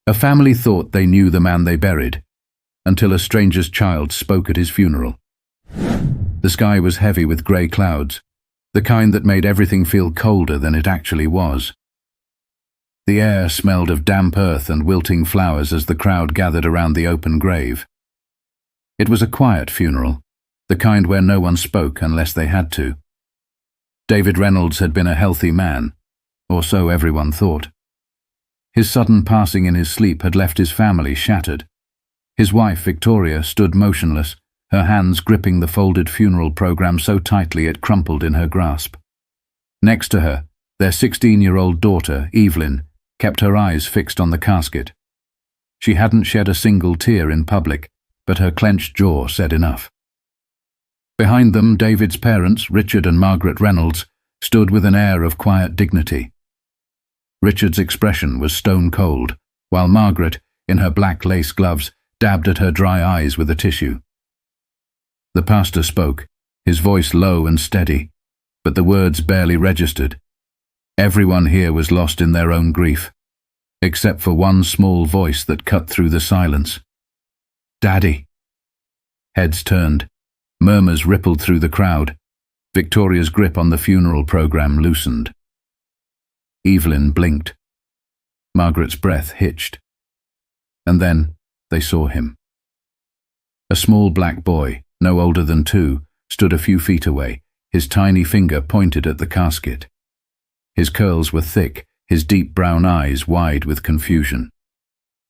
A family thought they knew the man they buried, until a stranger's child spoke at his funeral. The sky was heavy with grey clouds, the kind that made everything feel colder than it actually was. The air smelled of damp earth and wilting flowers as the crowd gathered around the open grave. It was a quiet funeral, the kind where no one spoke unless they had to. David Reynolds had been a healthy man, or so everyone thought. His sudden passing in his sleep had left his family shattered. His wife, Victoria, stood motionless, her hands gripping the folded funeral program so tightly it crumpled in her grasp. Next to her, their 16-year-old daughter, Evelyn, kept her eyes fixed on the casket. She hadn't shed a single tear in public, but her clenched jaw said enough. Behind them, David's parents, Richard and Margaret Reynolds, stood with an air of quiet dignity. Richard's expression was stone cold, while Margaret, in her black lace gloves, dabbed at her dry eyes with a tissue. The pastor spoke, his voice low and steady, but the words barely registered. Everyone here was lost in their own grief, except for one small voice that cut through the silence. "Daddy." Heads turned. Murmurs rippled through the crowd. Victoria's grip on the funeral program loosened. Evelyn blinked. Margaret's breath hitched. And then they saw him. A small black boy, no older than 2, stood a few feet away, his tiny finger pointed at the casket. His curls were thick, his deep brown eyes wide with confusion.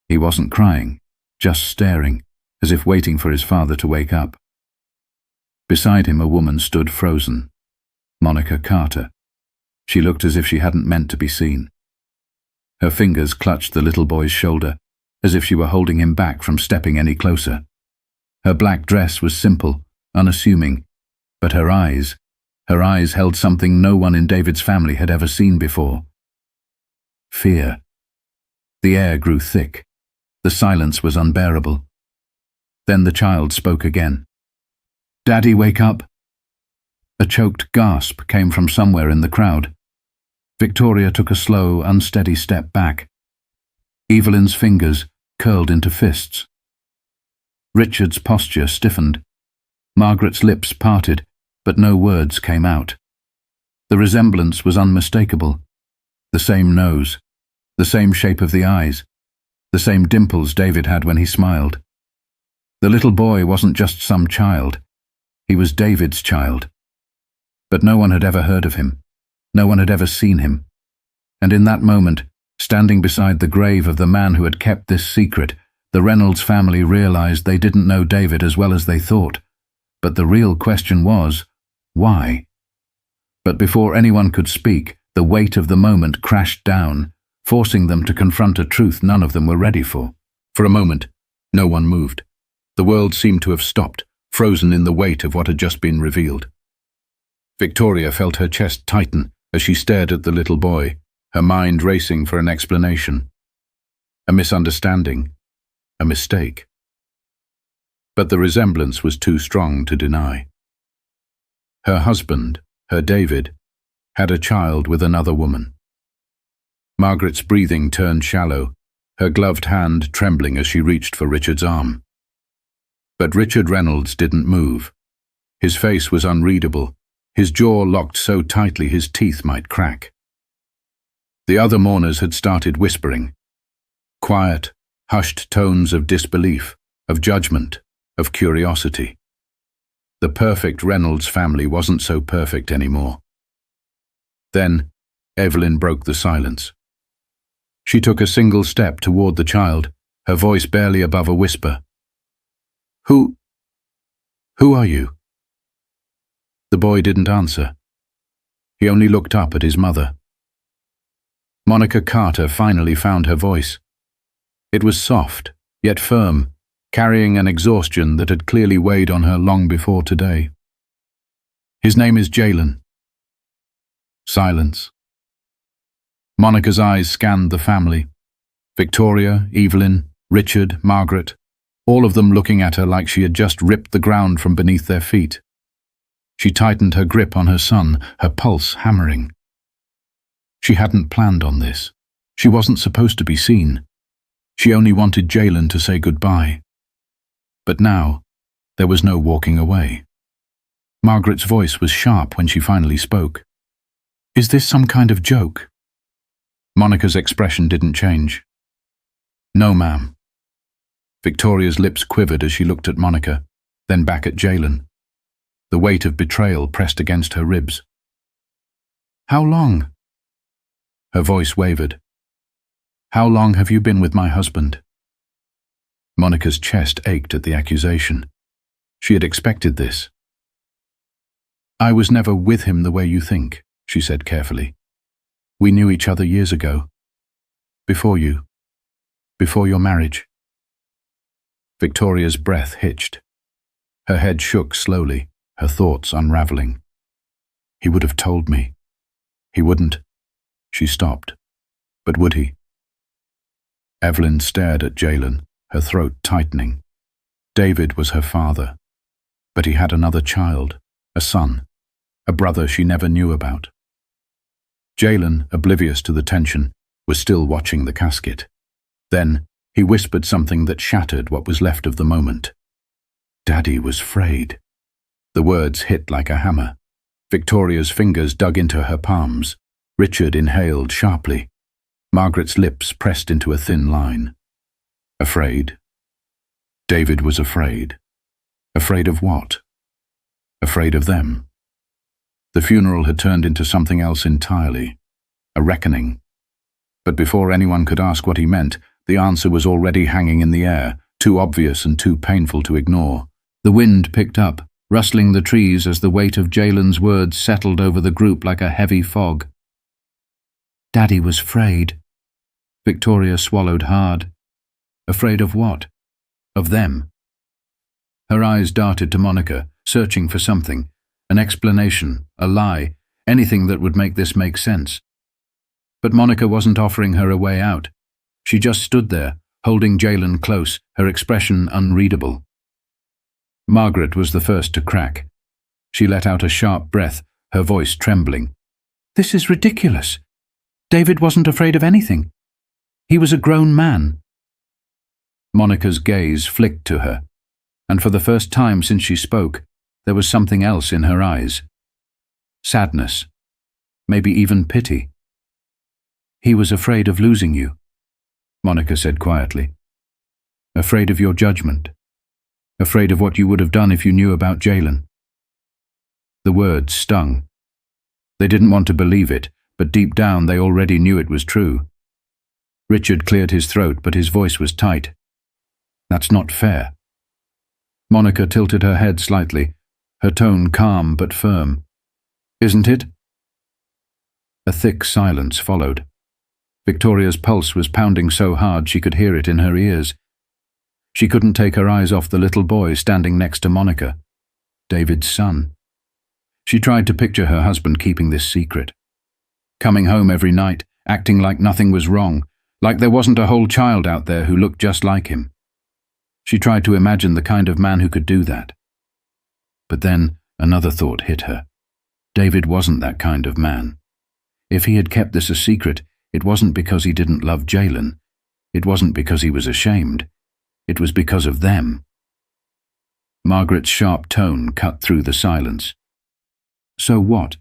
He wasn't crying, just staring, as if waiting for his father to wake up. Beside him a woman stood frozen. Monica Carter. She looked as if she hadn't meant to be seen. Her fingers clutched the little boy's shoulder, as if she were holding him back from stepping any closer. Her black dress was simple, unassuming, but her eyes held something no one in David's family had ever seen before. Fear. The air grew thick. The silence was unbearable. Then the child spoke again. "Daddy, wake up." A choked gasp came from somewhere in the crowd. Victoria took a slow, unsteady step back. Evelyn's fingers curled into fists. Richard's posture stiffened. Margaret's lips parted, but no words came out. The resemblance was unmistakable. The same nose, the same shape of the eyes, the same dimples David had when he smiled. The little boy wasn't just some child. He was David's child. But no one had ever heard of him. No one had ever seen him. And in that moment, standing beside the grave of the man who had kept this secret, the Reynolds family realized they didn't know David as well as they thought. But the real question was, why? But before anyone could speak, the weight of the moment crashed down, forcing them to confront a truth none of them were ready for. For a moment, no one moved. The world seemed to have stopped, frozen in the weight of what had just been revealed. Victoria felt her chest tighten as she stared at the little boy, her mind racing for an explanation. A misunderstanding. A mistake. But the resemblance was too strong to deny. Her husband, her David, had a child with another woman. Margaret's breathing turned shallow, her gloved hand trembling as she reached for Richard's arm. But Richard Reynolds didn't move. His face was unreadable, his jaw locked so tightly his teeth might crack. The other mourners had started whispering. Quiet, hushed tones of disbelief, of judgment, of curiosity. The perfect Reynolds family wasn't so perfect anymore. Then, Evelyn broke the silence. She took a single step toward the child, her voice barely above a whisper. Who are you?" The boy didn't answer. He only looked up at his mother. Monica Carter finally found her voice. It was soft, yet firm, carrying an exhaustion that had clearly weighed on her long before today. "His name is Jalen." Silence. Monica's eyes scanned the family. Victoria, Evelyn, Richard, Margaret, all of them looking at her like she had just ripped the ground from beneath their feet. She tightened her grip on her son, her pulse hammering. She hadn't planned on this. She wasn't supposed to be seen. She only wanted Jalen to say goodbye. But now, there was no walking away. Margaret's voice was sharp when she finally spoke. "Is this some kind of joke?" Monica's expression didn't change. "No, ma'am." Victoria's lips quivered as she looked at Monica, then back at Jalen. The weight of betrayal pressed against her ribs. "How long?" Her voice wavered. "How long have you been with my husband?" Monica's chest ached at the accusation. She had expected this. "I was never with him the way you think," she said carefully. "We knew each other years ago. Before your marriage." Victoria's breath hitched. Her head shook slowly, her thoughts unraveling. "He would have told me." "He wouldn't." She stopped. "But would he?" Evelyn stared at Jalen, her throat tightening. David was her father, but he had another child, a son, a brother she never knew about. Jalen, oblivious to the tension, was still watching the casket. Then he whispered something that shattered what was left of the moment. "Daddy was frayed." The words hit like a hammer. Victoria's fingers dug into her palms. Richard inhaled sharply. Margaret's lips pressed into a thin line. Afraid? David was afraid. Afraid of what? Afraid of them. The funeral had turned into something else entirely. A reckoning. But before anyone could ask what he meant, the answer was already hanging in the air, too obvious and too painful to ignore. The wind picked up, rustling the trees as the weight of Jalen's words settled over the group like a heavy fog. Daddy was frayed. Victoria swallowed hard. Afraid of what? Of them. Her eyes darted to Monica, searching for something, an explanation, a lie, anything that would make this make sense. But Monica wasn't offering her a way out. She just stood there, holding Jalen close, her expression unreadable. Margaret was the first to crack. She let out a sharp breath, her voice trembling. "This is ridiculous. David wasn't afraid of anything. He was a grown man." Monica's gaze flicked to her, and for the first time since she spoke, there was something else in her eyes. Sadness. Maybe even pity. "He was afraid of losing you," Monica said quietly. "Afraid of your judgment. Afraid of what you would have done if you knew about Jalen." The words stung. They didn't want to believe it, but deep down they already knew it was true. Richard cleared his throat, but his voice was tight. "That's not fair." Monica tilted her head slightly, her tone calm but firm. "Isn't it?" A thick silence followed. Victoria's pulse was pounding so hard she could hear it in her ears. She couldn't take her eyes off the little boy standing next to Monica, David's son. She tried to picture her husband keeping this secret. Coming home every night, acting like nothing was wrong, like there wasn't a whole child out there who looked just like him. She tried to imagine the kind of man who could do that. But then another thought hit her. David wasn't that kind of man. If he had kept this a secret, it wasn't because he didn't love Jalen. It wasn't because he was ashamed. It was because of them. Margaret's sharp tone cut through the silence. "So what?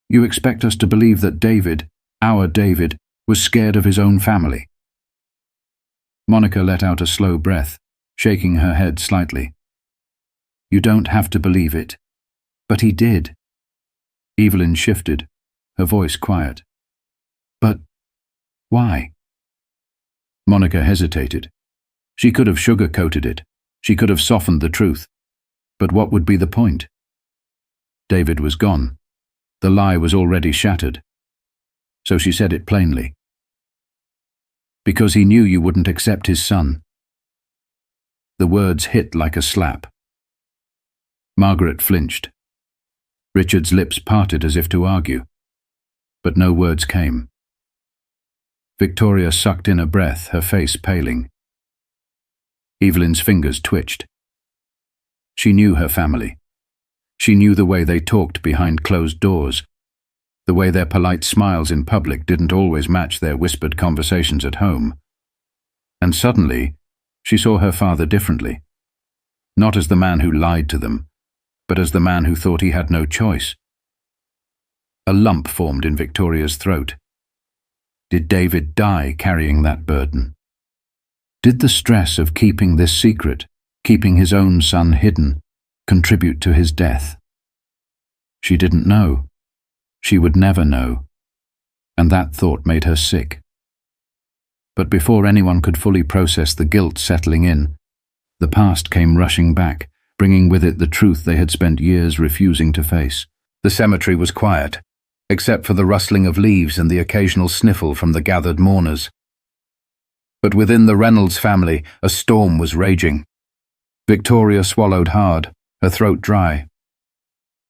You expect us to believe that David, our David, was scared of his own family?" Monica let out a slow breath, shaking her head slightly. "You don't have to believe it. But he did." Evelyn shifted, her voice quiet. "But why?" Monica hesitated. She could have sugar-coated it. She could have softened the truth. But what would be the point? David was gone. The lie was already shattered. So she said it plainly. "Because he knew you wouldn't accept his son." The words hit like a slap. Margaret flinched. Richard's lips parted as if to argue. But no words came. Victoria sucked in a breath, her face paling. Evelyn's fingers twitched. She knew her family. She knew the way they talked behind closed doors, the way their polite smiles in public didn't always match their whispered conversations at home. And suddenly, she saw her father differently. Not as the man who lied to them, but as the man who thought he had no choice. A lump formed in Victoria's throat. Did David die carrying that burden? Did the stress of keeping this secret, keeping his own son hidden, contribute to his death? She didn't know. She would never know. And that thought made her sick. But before anyone could fully process the guilt settling in, the past came rushing back, bringing with it the truth they had spent years refusing to face. The cemetery was quiet, except for the rustling of leaves and the occasional sniffle from the gathered mourners. But within the Reynolds family, a storm was raging. Victoria swallowed hard, her throat dry.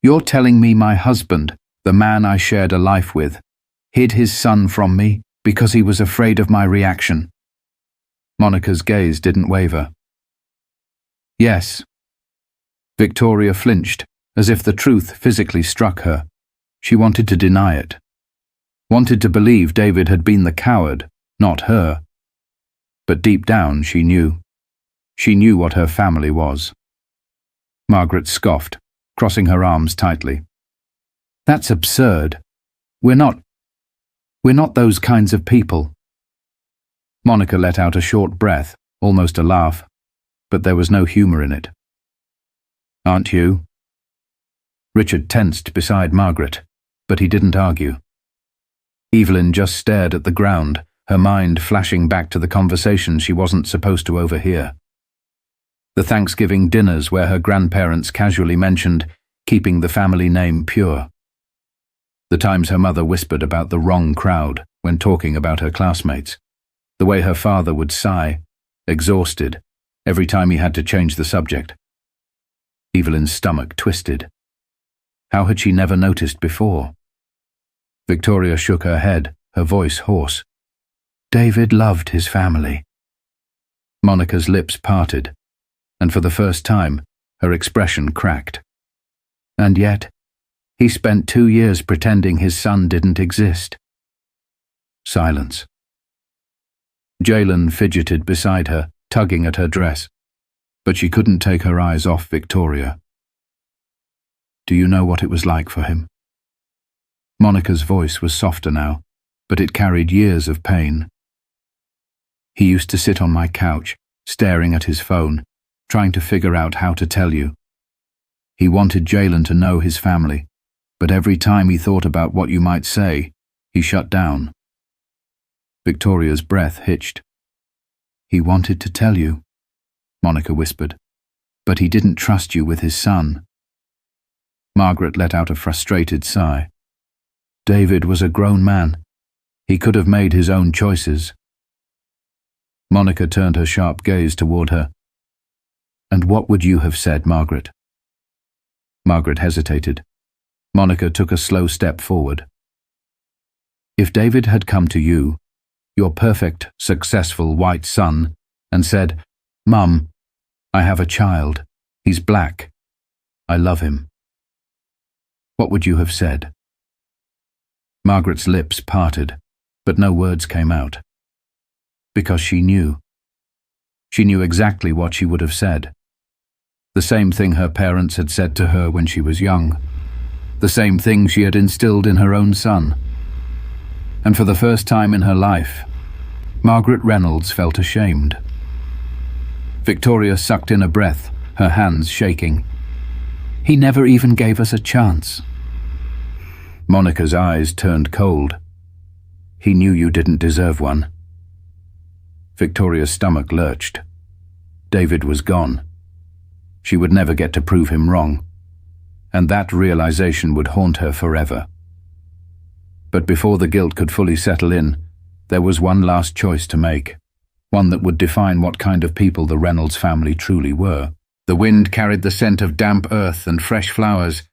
"You're telling me my husband, the man I shared a life with, hid his son from me because he was afraid of my reaction?" Monica's gaze didn't waver. "Yes." Victoria flinched, as if the truth physically struck her. She wanted to deny it. Wanted to believe David had been the coward, not her. But deep down she knew. She knew what her family was. Margaret scoffed, crossing her arms tightly. "That's absurd. We're not those kinds of people." Monica let out a short breath, almost a laugh, but there was no humor in it. "Aren't you?" Richard tensed beside Margaret, but he didn't argue. Evelyn just stared at the ground, her mind flashing back to the conversation she wasn't supposed to overhear. The Thanksgiving dinners where her grandparents casually mentioned keeping the family name pure. The times her mother whispered about the wrong crowd when talking about her classmates. The way her father would sigh, exhausted, every time he had to change the subject. Evelyn's stomach twisted. How had she never noticed before? Victoria shook her head, her voice hoarse. "David loved his family." Monica's lips parted, and for the first time, her expression cracked. "And yet, he spent 2 years pretending his son didn't exist." Silence. Jalen fidgeted beside her, tugging at her dress, but she couldn't take her eyes off Victoria. "Do you know what it was like for him?" Monica's voice was softer now, but it carried years of pain. "He used to sit on my couch, staring at his phone, trying to figure out how to tell you. He wanted Jalen to know his family, but every time he thought about what you might say, he shut down." Victoria's breath hitched. "He wanted to tell you," Monica whispered, "but he didn't trust you with his son." Margaret let out a frustrated sigh. David was a grown man. He could have made his own choices. Monica turned her sharp gaze toward her. "And what would you have said, Margaret?" Margaret hesitated. Monica took a slow step forward. "If David had come to you, your perfect, successful white son, and said, 'Mum, I have a child. He's black. I love him.' What would you have said?" Margaret's lips parted, but no words came out. Because she knew. She knew exactly what she would have said. The same thing her parents had said to her when she was young. The same thing she had instilled in her own son. And for the first time in her life, Margaret Reynolds felt ashamed. Victoria sucked in a breath, her hands shaking. "He never even gave us a chance." Monica's eyes turned cold. "He knew you didn't deserve one." Victoria's stomach lurched. David was gone. She would never get to prove him wrong, and that realization would haunt her forever. But before the guilt could fully settle in, there was one last choice to make, one that would define what kind of people the Reynolds family truly were. The wind carried the scent of damp earth and fresh flowers,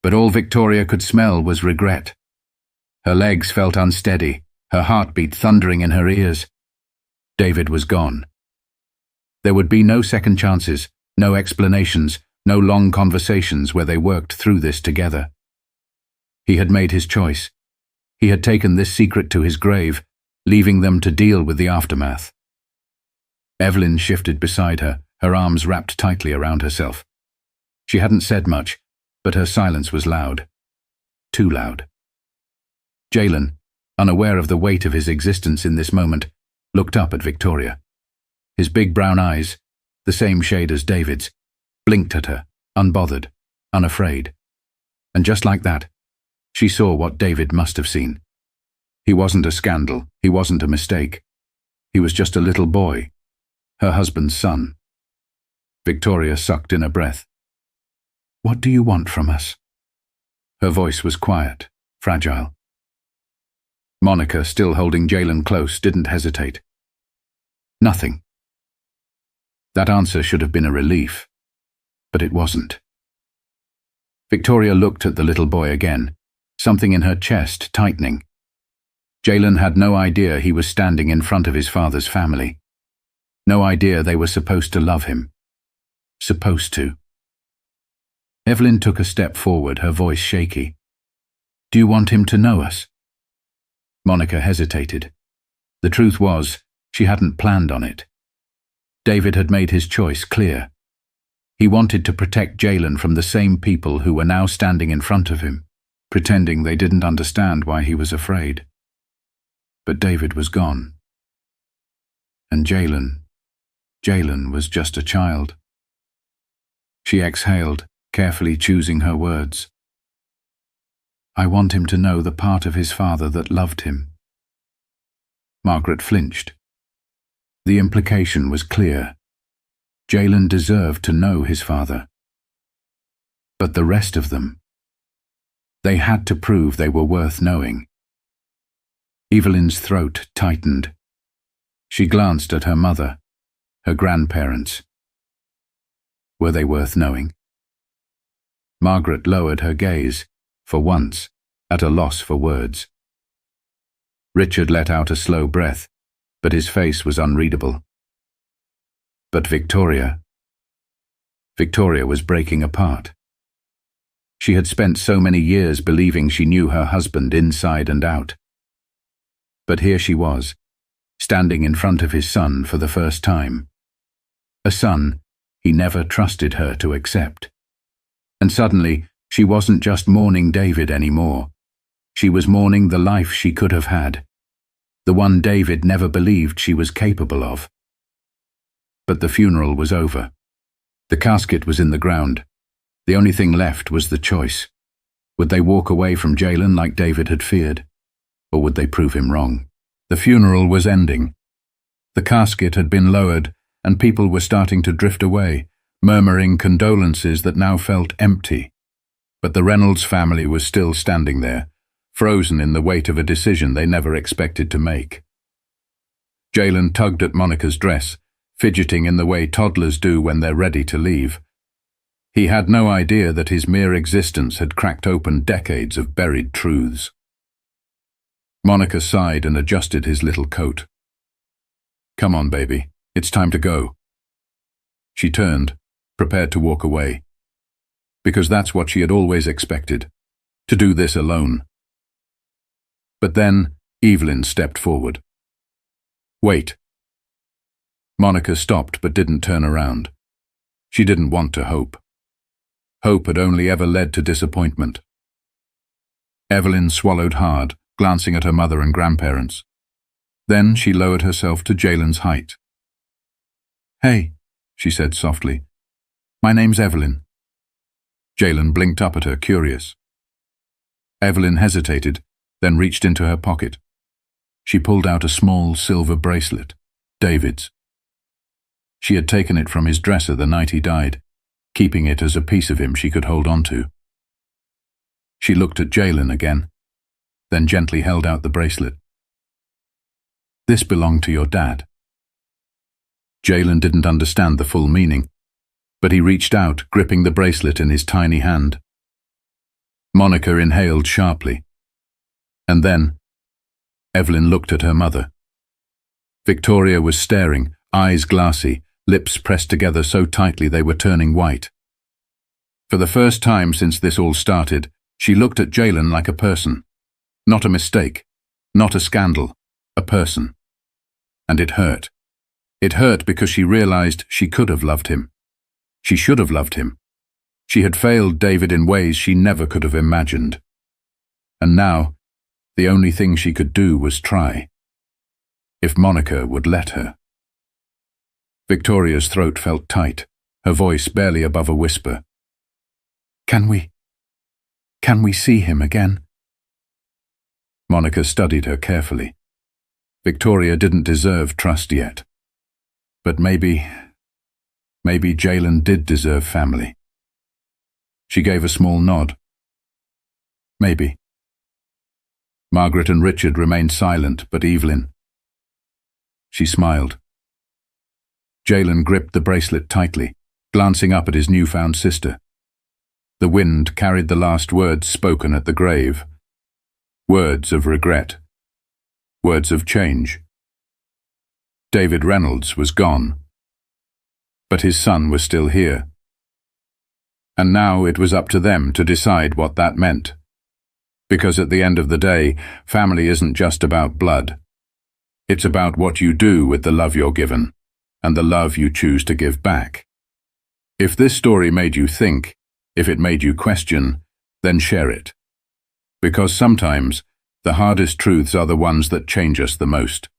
but all Victoria could smell was regret. Her legs felt unsteady, her heartbeat thundering in her ears. David was gone. There would be no second chances, no explanations, no long conversations where they worked through this together. He had made his choice. He had taken this secret to his grave, leaving them to deal with the aftermath. Evelyn shifted beside her, her arms wrapped tightly around herself. She hadn't said much, but her silence was loud. Too loud. Jalen, unaware of the weight of his existence in this moment, looked up at Victoria. His big brown eyes, the same shade as David's, blinked at her, unbothered, unafraid. And just like that, she saw what David must have seen. He wasn't a scandal, he wasn't a mistake. He was just a little boy, her husband's son. Victoria sucked in a breath. "What do you want from us?" Her voice was quiet, fragile. Monica, still holding Jalen close, didn't hesitate. Nothing. That answer should have been a relief, but it wasn't. Victoria looked at the little boy again, something in her chest tightening. Jalen had no idea he was standing in front of his father's family. No idea they were supposed to love him. Supposed to. Evelyn took a step forward, her voice shaky. "Do you want him to know us?" Monica hesitated. The truth was, she hadn't planned on it. David had made his choice clear. He wanted to protect Jalen from the same people who were now standing in front of him, pretending they didn't understand why he was afraid. But David was gone. And Jalen was just a child. She exhaled, carefully choosing her words. "I want him to know the part of his father that loved him." Margaret flinched. The implication was clear. Jalen deserved to know his father. But the rest of them, they had to prove they were worth knowing. Evelyn's throat tightened. She glanced at her mother, her grandparents. Were they worth knowing? Margaret lowered her gaze, for once, at a loss for words. Richard let out a slow breath, but his face was unreadable. But Victoria was breaking apart. She had spent so many years believing she knew her husband inside and out. But here she was, standing in front of his son for the first time. A son he never trusted her to accept. And suddenly, she wasn't just mourning David anymore. She was mourning the life she could have had, the one David never believed she was capable of. But the funeral was over. The casket was in the ground. The only thing left was the choice. Would they walk away from Jalen like David had feared? Or would they prove him wrong? The funeral was ending. The casket had been lowered, and people were starting to drift away, murmuring condolences that now felt empty. But the Reynolds family was still standing there, frozen in the weight of a decision they never expected to make. Jalen tugged at Monica's dress, fidgeting in the way toddlers do when they're ready to leave. He had no idea that his mere existence had cracked open decades of buried truths. Monica sighed and adjusted his little coat. "Come on, baby. It's time to go." She turned, prepared to walk away. Because that's what she had always expected, to do this alone. But then Evelyn stepped forward. "Wait." Monica stopped but didn't turn around. She didn't want to hope. Hope had only ever led to disappointment. Evelyn swallowed hard, glancing at her mother and grandparents. Then she lowered herself to Jalen's height. "Hey," she said softly. "My name's Evelyn." Jalen blinked up at her, curious. Evelyn hesitated, then reached into her pocket. She pulled out a small silver bracelet, David's. She had taken it from his dresser the night he died, keeping it as a piece of him she could hold on to. She looked at Jalen again, then gently held out the bracelet. "This belonged to your dad." Jalen didn't understand the full meaning, but he reached out, gripping the bracelet in his tiny hand. Monica inhaled sharply. And then, Evelyn looked at her mother. Victoria was staring, eyes glassy, lips pressed together so tightly they were turning white. For the first time since this all started, she looked at Jalen like a person. Not a mistake, not a scandal, a person. And it hurt. It hurt because she realized she could have loved him. She should have loved him. She had failed David in ways she never could have imagined. And now, the only thing she could do was try. If Monica would let her. Victoria's throat felt tight, her voice barely above a whisper. Can we see him again? Monica studied her carefully. Victoria didn't deserve trust yet. But maybe Jalen did deserve family. She gave a small nod. Maybe. Margaret and Richard remained silent, but Evelyn. She smiled. Jalen gripped the bracelet tightly, glancing up at his newfound sister. The wind carried the last words spoken at the grave. Words of regret. Words of change. David Reynolds was gone. But his son was still here. And now it was up to them to decide what that meant. Because at the end of the day, family isn't just about blood. It's about what you do with the love you're given, and the love you choose to give back. If this story made you think, if it made you question, then share it. Because sometimes, the hardest truths are the ones that change us the most.